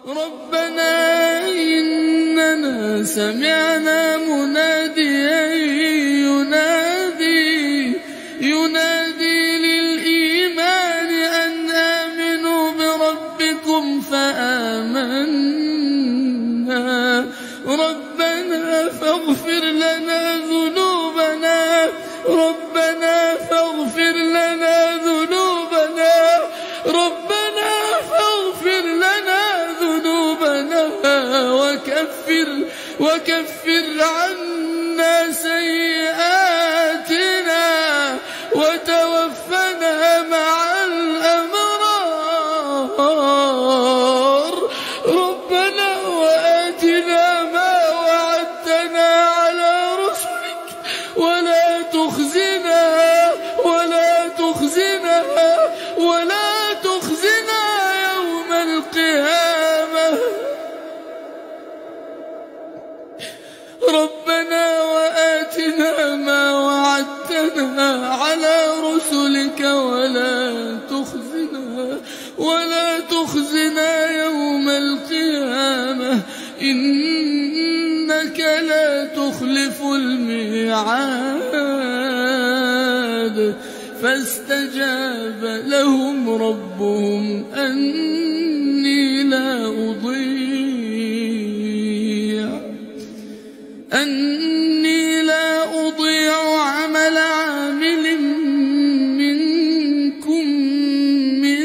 ربنا إننا سمعنا مناديا ينادي للإيمان أن آمنوا بربكم فآمنا ربنا فاغفر لنا ذنوبنا وكفر عنا سيئاتنا وتوفنا مع الأبرار ربنا وآتنا ما وعدتنا على رسلك ولا تخزنا يوم القيامة ربنا وآتنا ما وعدتنا على رسلك ولا تخزنا يوم القيامة إنك لا تخلف الميعاد فاستجاب لهم ربهم أني لا أضيع عمل عامل منكم من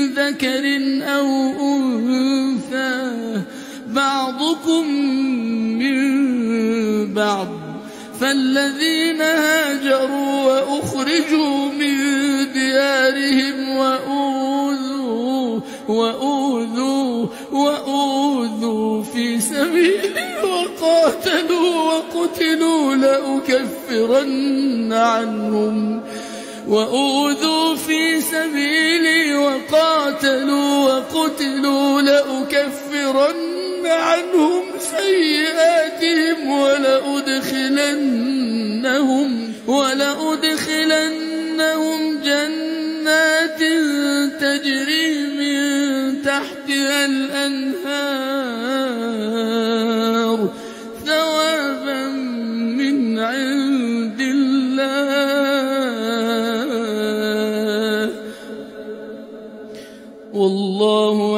ذكر أو أنثى بعضكم من بعض فالذين هاجروا وأخرجوا من ديارهم وأوذوا في سبيلي وقتلوا لأكفرن عنهم سيئاتهم ولأدخلنهم جنات تجري من تحتها الأنهار ثوابا من عند الله والله